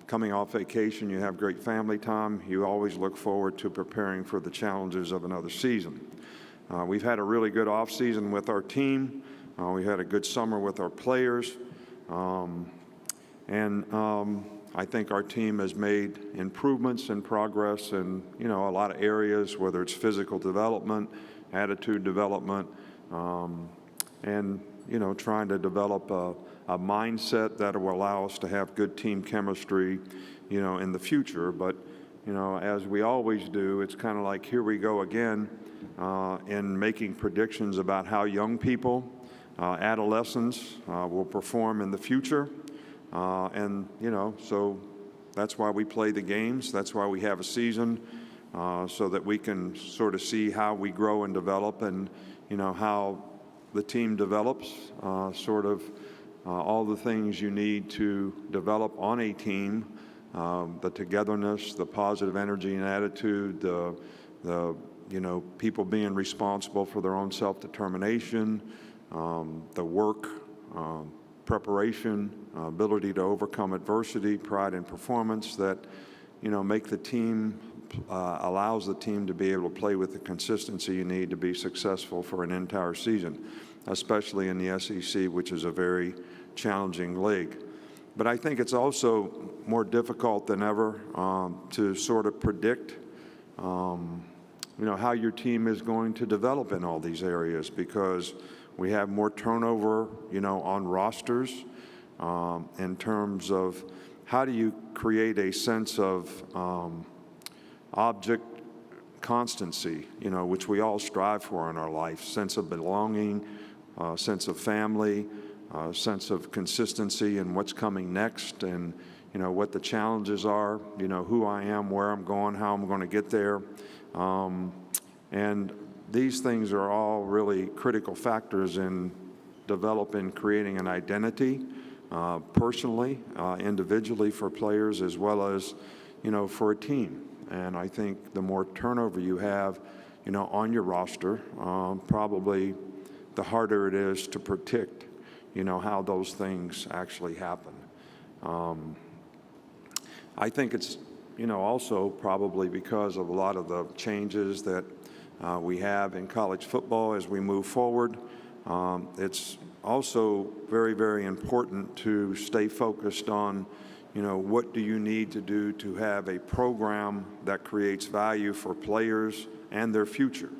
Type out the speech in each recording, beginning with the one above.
coming off vacation, you have great family time. You always look forward to preparing for the challenges of another season. We've had a really good off season with our team. We had a good summer with our players. I think our team has made improvements and progress in, a lot of areas, whether it's physical development, attitude development, and, trying to develop a mindset that will allow us to have good team chemistry, in the future. But, as we always do, it's kind of like, here we go again in making predictions about how young people, adolescents will perform in the future. So that's why we play the games. That's why we have a season, so that we can sort of see how we grow and develop, and, how the team develops, all the things you need to develop on a team, the togetherness, the positive energy and attitude, the people being responsible for their own self-determination, the work, preparation, ability to overcome adversity, pride in performance that, make the team, allows the team to be able to play with the consistency you need to be successful for an entire season, especially in the SEC, which is a very challenging league. But I think it's also more difficult than ever to sort of predict, how your team is going to develop in all these areas, because we have more turnover, on rosters, in terms of how do you create a sense of object constancy, which we all strive for in our life, sense of belonging, sense of family, sense of consistency in what's coming next, and, what the challenges are, who I am, where I'm going, how I'm going to get there. And these things are all really critical factors in developing, creating an identity, personally, individually for players, as well as, for a team. And I think the more turnover you have, on your roster, probably the harder it is to predict, how those things actually happen. I think it's, also probably because of a lot of the changes that we have in college football as we move forward. It's also very, very important to stay focused on, what do you need to do to have a program that creates value for players and their future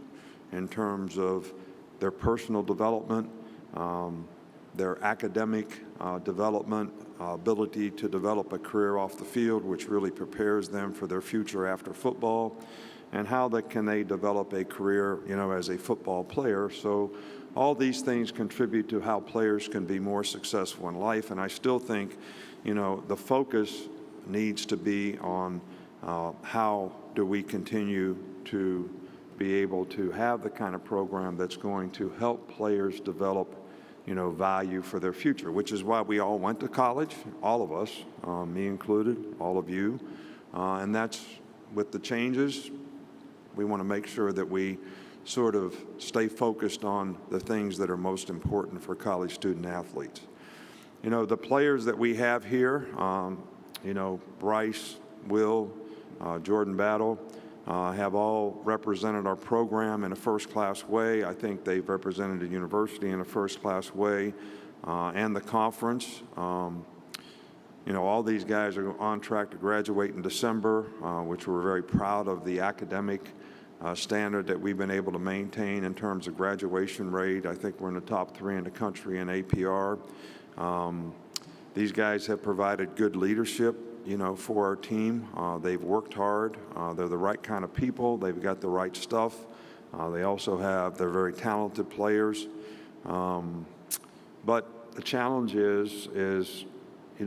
in terms of their personal development, their academic development, ability to develop a career off the field, which really prepares them for their future after football, and how can they develop a career, as a football player. So all these things contribute to how players can be more successful in life. And I still think, the focus needs to be on how do we continue to be able to have the kind of program that's going to help players develop, value for their future, which is why we all went to college, all of us, me included, all of you. And that's with the changes. We want to make sure that we sort of stay focused on the things that are most important for college student athletes. The players that we have here, Bryce, Will, Jordan Battle, have all represented our program in a first-class way. I think they've represented the university in a first-class way, and the conference. All these guys are on track to graduate in December, which we're very proud of the academic standard that we've been able to maintain in terms of graduation rate. I think we're in the top 3 in the country in APR. These guys have provided good leadership, for our team. They've worked hard. They're the right kind of people. They've got the right stuff. They're very talented players. But the challenge is,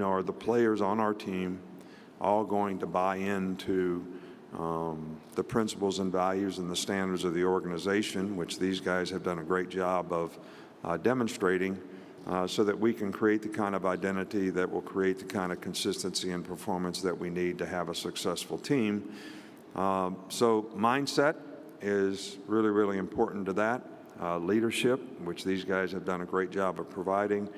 are the players on our team all going to buy into the principles and values and the standards of the organization, which these guys have done a great job of demonstrating, so that we can create the kind of identity that will create the kind of consistency and performance that we need to have a successful team. So mindset is really, really important to that. Leadership, which these guys have done a great job of providing,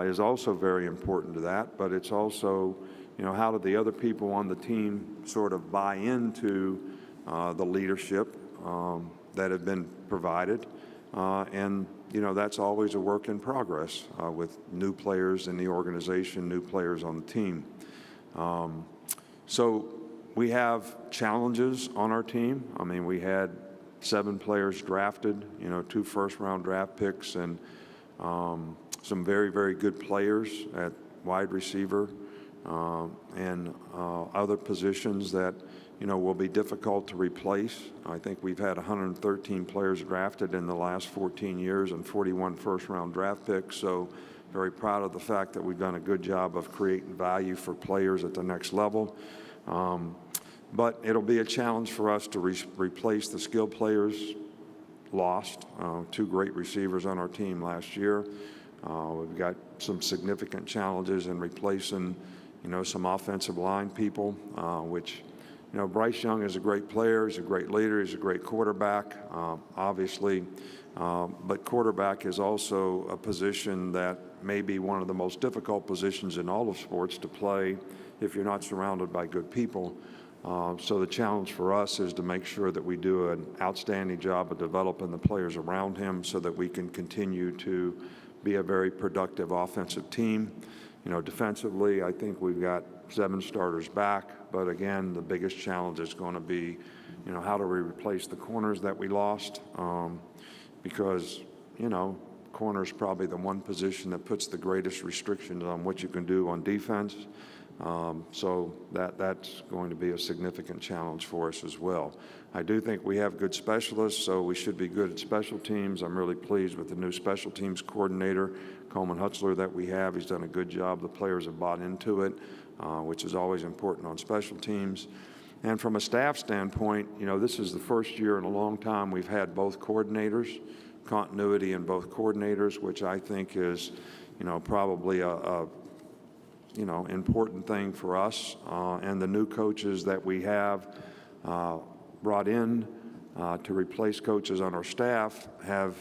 is also very important to that. But it's also, how do the other people on the team sort of buy into the leadership that have been provided? And that's always a work in progress with new players in the organization, new players on the team. So we have challenges on our team. I mean, we had 7 players drafted, 2 first-round draft picks, and some very, very good players at wide receiver and other positions that, will be difficult to replace. I think we've had 113 players drafted in the last 14 years and 41 first-round draft picks. So very proud of the fact that we've done a good job of creating value for players at the next level. But it'll be a challenge for us to replace the skilled players lost. 2 great receivers on our team last year. We've got some significant challenges in replacing, some offensive line people, which, Bryce Young is a great player. He's a great leader. He's a great quarterback, obviously. But quarterback is also a position that may be one of the most difficult positions in all of sports to play if you're not surrounded by good people. So the challenge for us is to make sure that we do an outstanding job of developing the players around him so that we can continue to be a very productive offensive team. Defensively, I think we've got 7 starters back, but again, the biggest challenge is going to be, how do we replace the corners that we lost? Because, corner is probably the one position that puts the greatest restrictions on what you can do on defense. So that's going to be a significant challenge for us as well. I do think we have good specialists, so we should be good at special teams. I'm really pleased with the new special teams coordinator, Coleman Hutzler, that we have. He's done a good job. The players have bought into it, which is always important on special teams. And from a staff standpoint, this is the first year in a long time we've had both coordinators, continuity in both coordinators, which I think is, probably a important thing for us. And the new coaches that we have brought in to replace coaches on our staff have,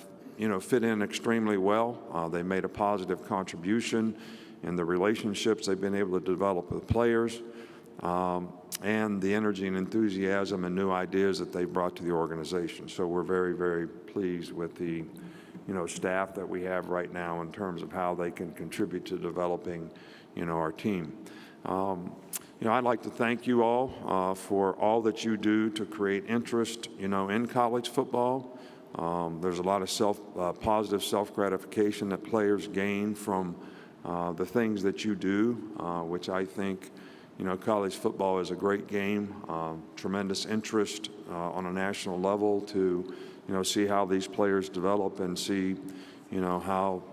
fit in extremely well. They made a positive contribution in the relationships they've been able to develop with players and the energy and enthusiasm and new ideas that they brought to the organization. So we're very, very pleased with the, staff that we have right now in terms of how they can contribute to developing, our team. I'd like to thank you all for all that you do to create interest, in college football. There's a lot of positive self-gratification that players gain from the things that you do, which I think, college football is a great game, tremendous interest on a national level to, see how these players develop and see, how,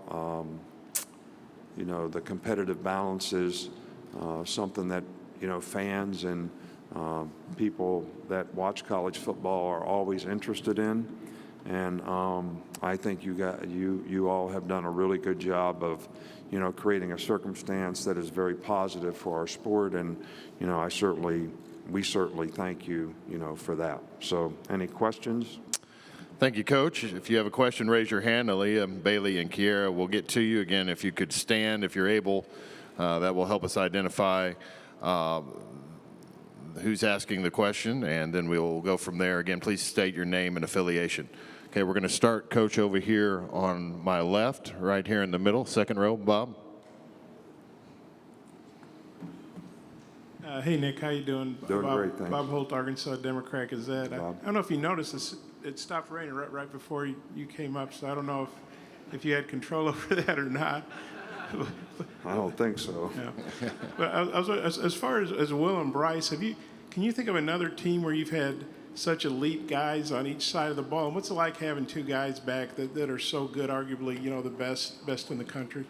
the competitive balance is something that, fans and people that watch college football are always interested in. And I think you all have done a really good job of, creating a circumstance that is very positive for our sport. And, we certainly thank you, for that. So any questions? Thank you, Coach. If you have a question, raise your hand. Aaliyah, Bailey, and Kiera will get to you. Again, if you could stand, if you're able, that will help us identify who's asking the question, and then we'll go from there. Again, please state your name and affiliation. Okay, we're going to start, Coach, over here on my left, right here in the middle, second row. Bob. Hey, Nick, how you doing? Doing great, thanks. Bob Holt, Arkansas Democrat Gazette. I don't know if you noticed, it stopped raining right before you came up, so I don't know if you had control over that or not. I don't think so. Yeah. But as far as Will and Bryce, can you think of another team where you've had such elite guys on each side of the ball? And what's it like having 2 guys back that are so good, arguably, the best in the country?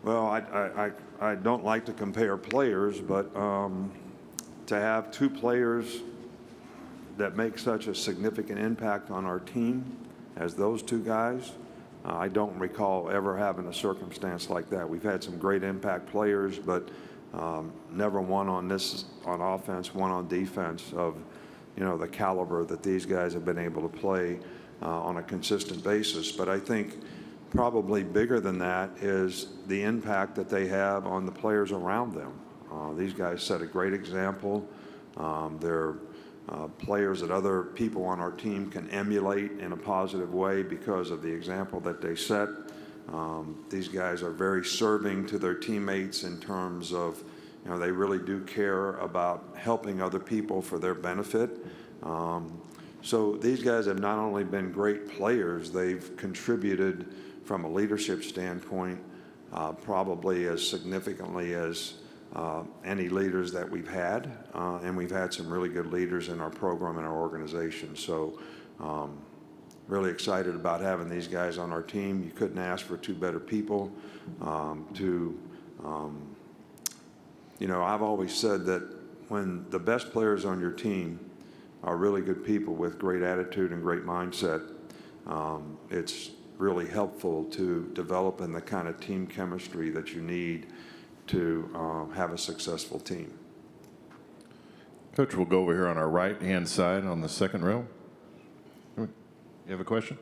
Well, I don't like to compare players, but to have 2 players that make such a significant impact on our team as those 2 guys, I don't recall ever having a circumstance like that. We've had some great impact players, but never one on offense, one on defense of, the caliber that these guys have been able to play on a consistent basis. But I think, probably bigger than that is the impact that they have on the players around them. These guys set a great example. They're players that other people on our team can emulate in a positive way because of the example that they set. These guys are very serving to their teammates in terms of, they really do care about helping other people for their benefit. So these guys have not only been great players, they've contributed from a leadership standpoint probably as significantly as any leaders that we've had, and we've had some really good leaders in our program and our organization. So really excited about having these guys on our team. You couldn't ask for two better people I've always said that when the best players on your team are really good people with great attitude and great mindset, it's really helpful to developing the kind of team chemistry that you need to have a successful team. Coach, we'll go over here on our right-hand side on the second row. You have a question?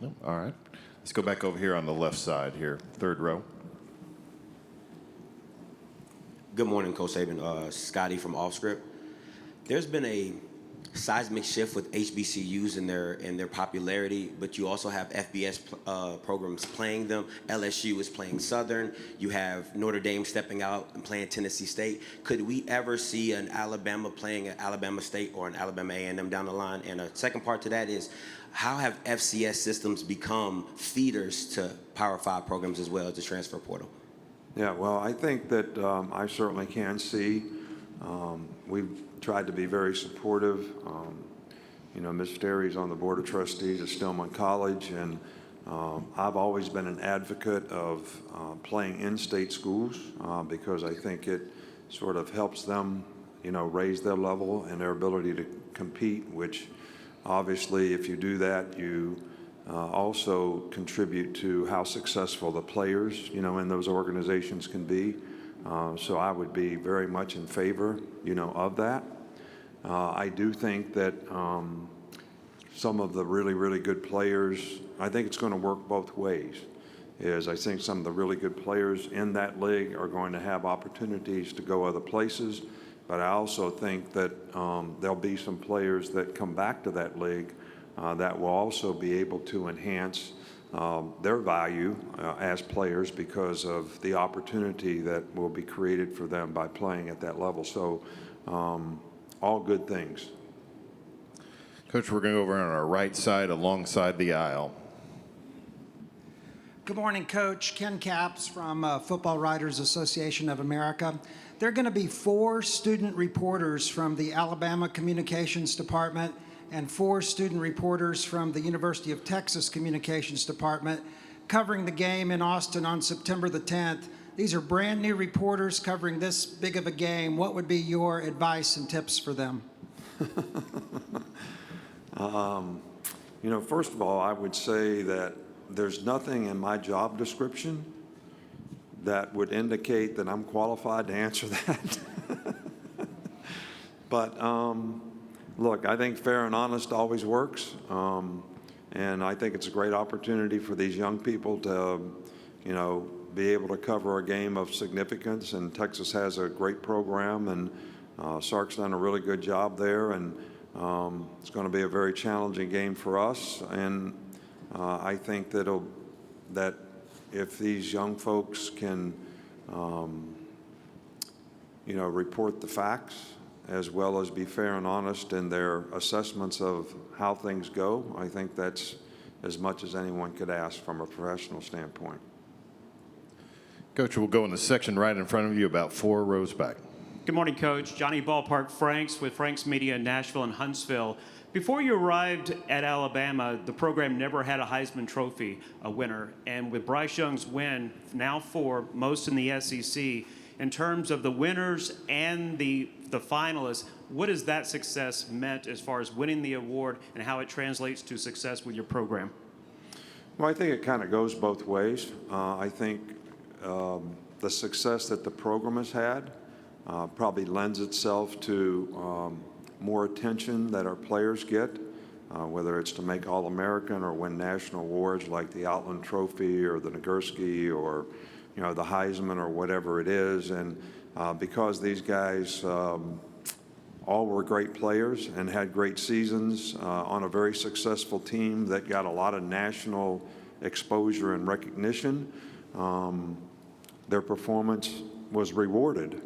No? All right. Let's go back over here on the left side here, third row. Good morning, Coach Saban. Scotty from Offscript. There's been a seismic shift with HBCUs in their popularity, but you also have FBS programs playing them. LSU is playing Southern. You have Notre Dame stepping out and playing Tennessee State. Could we ever see an Alabama playing at Alabama State or an Alabama A&M down the line? And a second part to that is, how have FCS systems become feeders to Power 5 programs as well as the transfer portal? Yeah, well, I think that I certainly can see. We've tried to be very supportive. Ms. Sterry's on the Board of Trustees at Stillman College, and I've always been an advocate of playing in-state schools because I think it sort of helps them, raise their level and their ability to compete, which obviously if you do that, you also contribute to how successful the players, in those organizations can be. So I would be very much in favor, of that. I do think that some of the really, really good players, I think it's going to work both ways. I think some of the really good players in that league are going to have opportunities to go other places, but I also think that there'll be some players that come back to that league that will also be able to enhance their value as players because of the opportunity that will be created for them by playing at that level. So all good things. Coach, we're going to go over on our right side alongside the aisle. Good morning, Coach. Ken Capps from Football Writers Association of America. There are going to be 4 student reporters from the Alabama Communications Department and 4 student reporters from the University of Texas Communications Department covering the game in Austin on September the 10th. These are brand new reporters covering this big of a game. What would be your advice and tips for them? First of all, I would say that there's nothing in my job description that would indicate that I'm qualified to answer that. But look, I think fair and honest always works. And I think it's a great opportunity for these young people to, be able to cover a game of significance. And Texas has a great program, and Sark's done a really good job there. And it's going to be a very challenging game for us. And I think that if these young folks can, report the facts as well as be fair and honest in their assessments of how things go, I think that's as much as anyone could ask from a professional standpoint. Coach, we'll go in the section right in front of you, about 4 rows back. Good morning, Coach. Johnny Ballpark Franks with Franks Media in Nashville and Huntsville. Before you arrived at Alabama, the program never had a Heisman Trophy winner. And with Bryce Young's win, now 4, most in the SEC, in terms of the winners and the finalists, what has that success meant as far as winning the award and how it translates to success with your program? Well, I think it kind of goes both ways. I think the success that the program has had probably lends itself to more attention that our players get whether it's to make All-American or win national awards like the Outland Trophy or the Nagurski or, the Heisman or whatever it is. And because these guys all were great players and had great seasons on a very successful team that got a lot of national exposure and recognition, their performance was rewarded.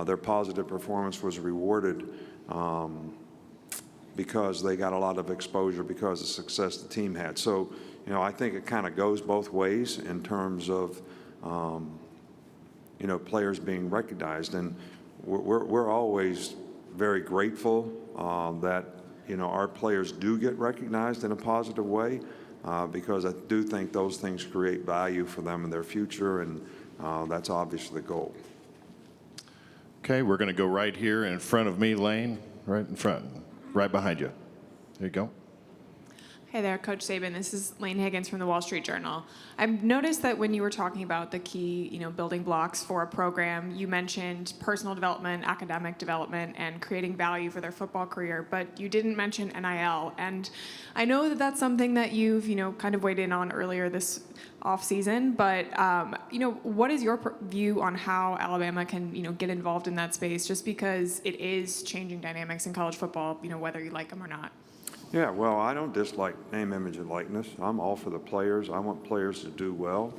Their positive performance was rewarded because they got a lot of exposure because of the success the team had. So, I think it kind of goes both ways in terms of, players being recognized. And we're always very grateful that, our players do get recognized in a positive way because I do think those things create value for them in their future, and that's obviously the goal. Okay, we're going to go right here in front of me, Lane, right in front, right behind you. There you go. Hey there, Coach Saban. This is Lane Higgins from the Wall Street Journal. I've noticed that when you were talking about the key, building blocks for a program, you mentioned personal development, academic development, and creating value for their football career, but you didn't mention NIL. And I know that that's something that you've, kind of weighed in on earlier this offseason, but, what is your view on how Alabama can, get involved in that space, just because it is changing dynamics in college football, whether you like them or not? Yeah, well, I don't dislike name, image, and likeness. I'm all for the players. I want players to do well.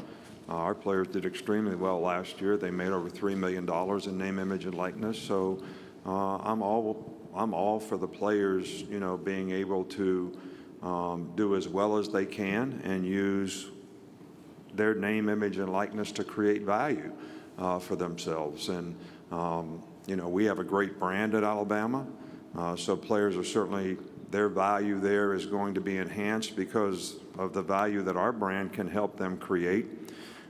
Our players did extremely well last year. They made over $3 million in name, image, and likeness. So I'm all for the players, being able to do as well as they can and use their name, image, and likeness to create value for themselves. And, we have a great brand at Alabama. So players are certainly, their value there is going to be enhanced because of the value that our brand can help them create.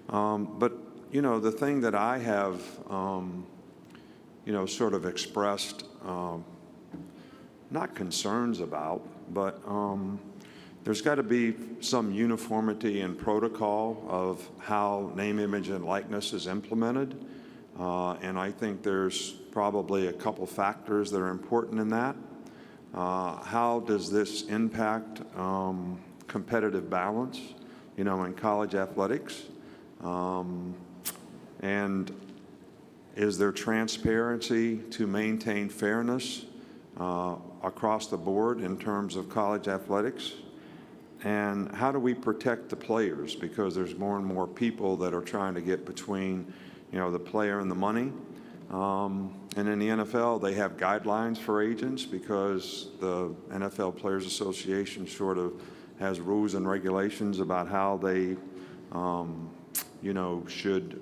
But, the thing that I have, sort of expressed, not concerns about, but there's got to be some uniformity in protocol of how name, image, and likeness is implemented. And I think there's probably a couple factors that are important in that. How does this impact competitive balance, in college athletics? And is there transparency to maintain fairness across the board in terms of college athletics? And how do we protect the players? Because there's more and more people that are trying to get between, the player and the money. And in the NFL, they have guidelines for agents because the NFL Players Association sort of has rules and regulations about how they, should,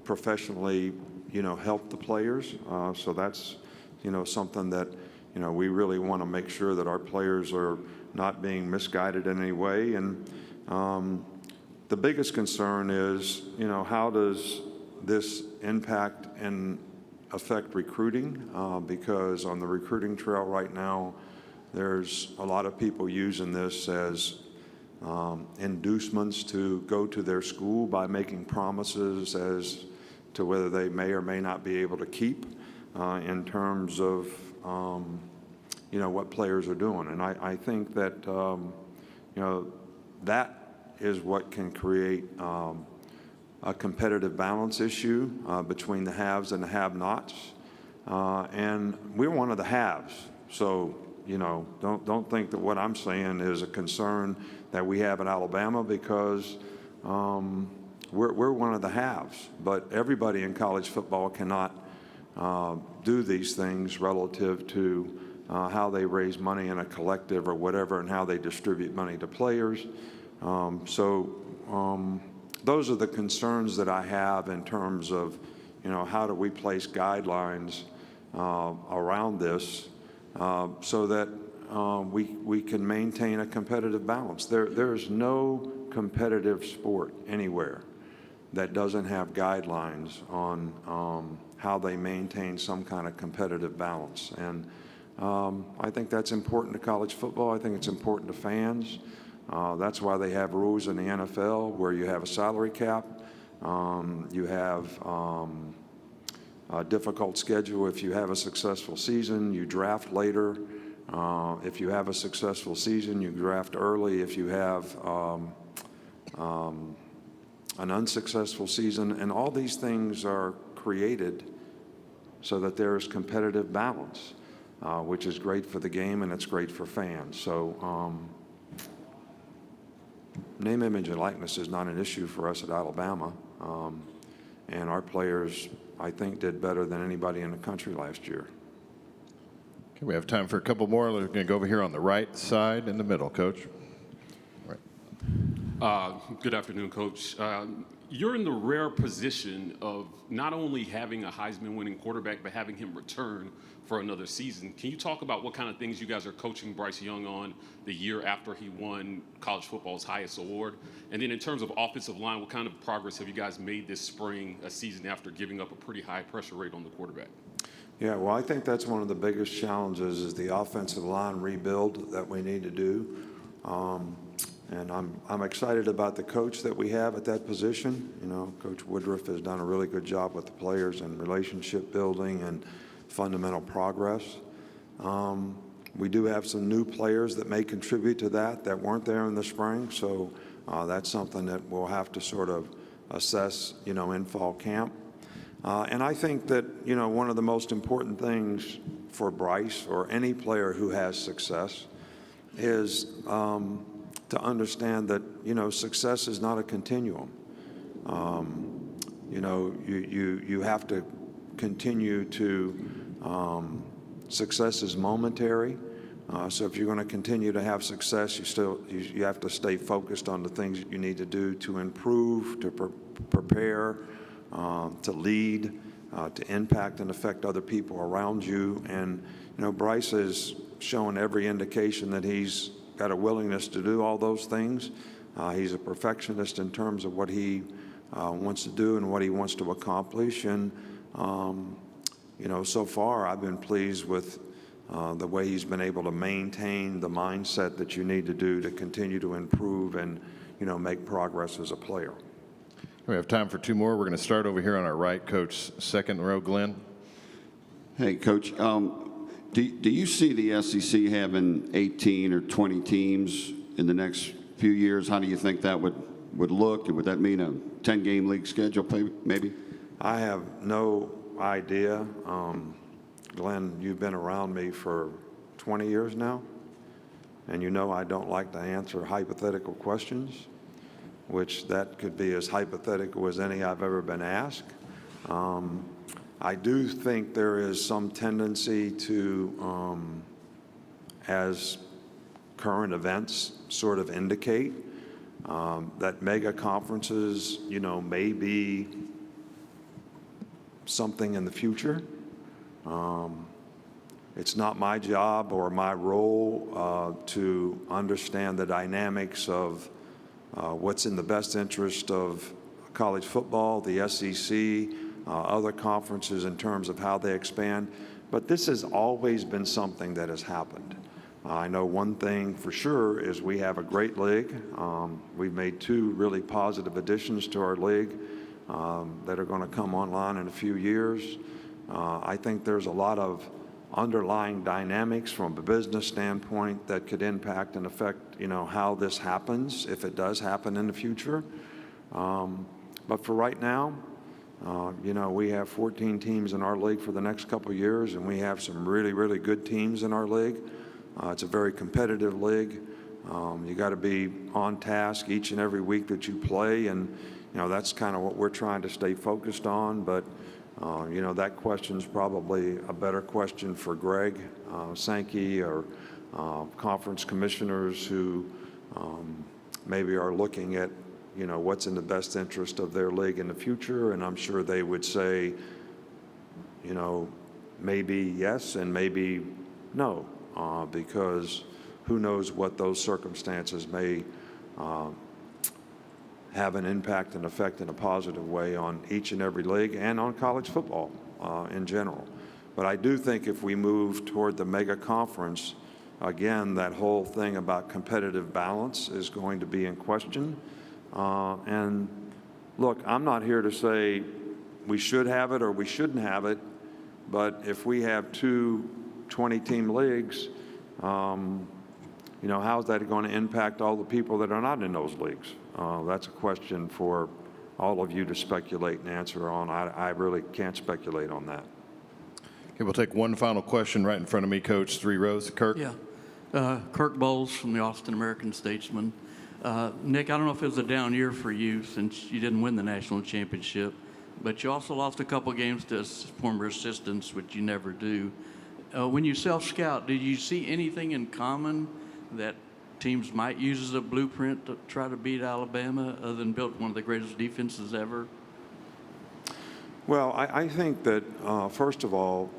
professionally, help the players. So that's, something that, we really want to make sure that our players are not being misguided in any way. And the biggest concern is, how does this impact and affect recruiting? Because on the recruiting trail right now, there's a lot of people using this as inducements to go to their school by making promises as to whether they may or may not be able to keep in terms of, what players are doing. And I think that, that is what can create a competitive balance issue between the haves and the have-nots. And we're one of the haves. So, don't think that what I'm saying is a concern that we have in Alabama because we're one of the haves. But everybody in college football cannot do these things relative to how they raise money in a collective or whatever and how they distribute money to players. Those are the concerns that I have in terms of, how do we place guidelines around this so that we can maintain a competitive balance. There is no competitive sport anywhere that doesn't have guidelines on how they maintain some kind of competitive balance. And I think that's important to college football. I think it's important to fans. That's why they have rules in the NFL where you have a salary cap, you have difficult schedule. If you have a successful season, you draft later. If you have a successful season, you draft early. If you have an unsuccessful season, and all these things are created so that there is competitive balance, which is great for the game and it's great for fans. So name, image, and likeness is not an issue for us at Alabama. And our players, I think, did better than anybody in the country last year. Okay, we have time for a couple more. We're going to go over here on the right side in the middle, Coach. Right. Good afternoon, Coach. You're in the rare position of not only having a Heisman-winning quarterback, but having him return for another season. Can you talk about what kind of things you guys are coaching Bryce Young on the year after he won college football's highest award? And then in terms of offensive line, what kind of progress have you guys made this spring, a season after giving up a pretty high pressure rate on the quarterback? Yeah, well, I think that's one of the biggest challenges is the offensive line rebuild that we need to do. And I'm excited about the coach that we have at that position. You know, Coach Woodruff has done a really good job with the players and relationship building and fundamental progress. We do have some new players that may contribute to that weren't there in the spring. So that's something that we'll have to sort of assess, you know, in fall camp. And I think that, you know, one of the most important things for Bryce or any player who has success is to understand that, you know, success is not a continuum. You know, you have to continue to, success is momentary. So if you're going to continue to have success, you have to stay focused on the things that you need to do to improve, to prepare, to lead, to impact and affect other people around you. And, you know, Bryce has shown every indication that he's got a willingness to do all those things. He's a perfectionist in terms of what he wants to do and what he wants to accomplish. And, you know, so far I've been pleased with the way he's been able to maintain the mindset that you need to do to continue to improve and, you know, make progress as a player. We have time for two more. We're going to start over here on our right, Coach, second row, Glenn. Hey, Coach, do you see the SEC having 18 or 20 teams in the next few years? How do you think that would look? And would that mean a 10-game league schedule maybe? I have no idea. Glenn, you've been around me for 20 years now, and you know I don't like to answer hypothetical questions, which that could be as hypothetical as any I've ever been asked. I do think there is some tendency to, as current events sort of indicate, that mega conferences, you know, may be something in the future. It's not my job or my role to understand the dynamics of what's in the best interest of college football, the SEC, other conferences in terms of how they expand. But this has always been something that has happened. I know one thing for sure is we have a great league. We've made two really positive additions to our league that are going to come online in a few years. I think there's a lot of underlying dynamics from a business standpoint that could impact and affect, you know, how this happens, if it does happen in the future. But for right now, you know, we have 14 teams in our league for the next couple of years, and we have some really, really good teams in our league. It's a very competitive league. You got to be on task each and every week that you play, and, you know, that's kind of what we're trying to stay focused on. But you know, that question's probably a better question for Greg Sankey or conference commissioners who maybe are looking at, you know, what's in the best interest of their league in the future. And I'm sure they would say, you know, maybe yes and maybe no, because who knows what those circumstances may have an impact and effect in a positive way on each and every league and on college football in general. But I do think if we move toward the mega conference, again, that whole thing about competitive balance is going to be in question. And look, I'm not here to say we should have it or we shouldn't have it, but if we have two 20-team leagues, how's that going to impact all the people that are not in those leagues? That's a question for all of you to speculate and answer on. I really can't speculate on that. Okay, we'll take one final question right in front of me, Coach. 3 rows. Kirk? Yeah. Kirk Bowles from the Austin American-Statesman. Nick, I don't know if it was a down year for you since you didn't win the national championship, but you also lost a couple games to former assistants, which you never do. When you self-scout, did you see anything in common that teams might use as a blueprint to try to beat Alabama other than build one of the greatest defenses ever? Well, I think that, first of all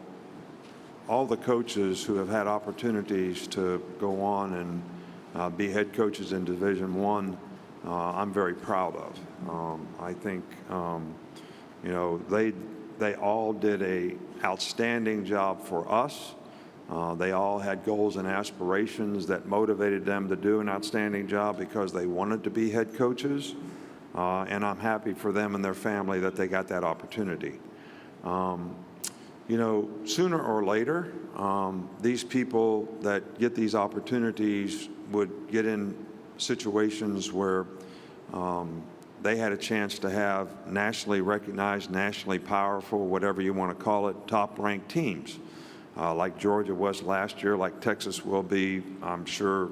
the coaches who have had opportunities to go on and be head coaches in Division I, I'm very proud of. I think, they all did an outstanding job for us. They all had goals and aspirations that motivated them to do an outstanding job because they wanted to be head coaches. And I'm happy for them and their family that they got that opportunity. Sooner or later, these people that get these opportunities would get in situations where they had a chance to have nationally recognized, nationally powerful, whatever you want to call it, top-ranked teams. Like Georgia was last year, like Texas will be, I'm sure,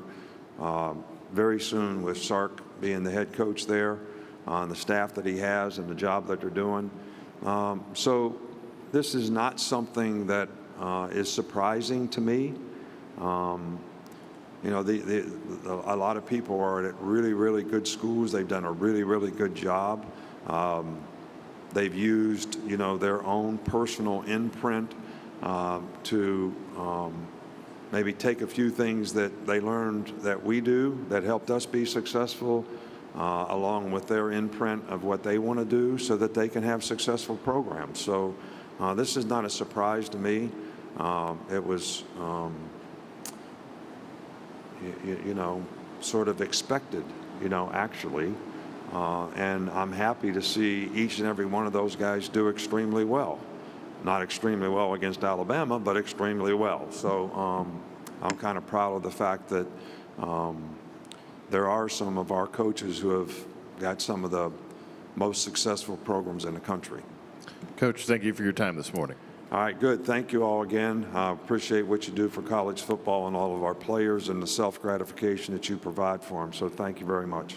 very soon with Sark being the head coach there, and the staff that he has and the job that they're doing. So this is not something that is surprising to me. A lot of people are at really, really good schools. They've done a really, really good job. They've used, their own personal imprint to maybe take a few things that they learned that we do that helped us be successful, along with their imprint of what they want to do so that they can have successful programs. So this is not a surprise to me. It was, sort of expected, actually. And I'm happy to see each and every one of those guys do extremely well. Not extremely well against Alabama, but extremely well. So I'm kind of proud of the fact that there are some of our coaches who have got some of the most successful programs in the country. Coach, thank you for your time this morning. All right, good. Thank you all again. I appreciate what you do for college football and all of our players and the self-gratification that you provide for them. So thank you very much.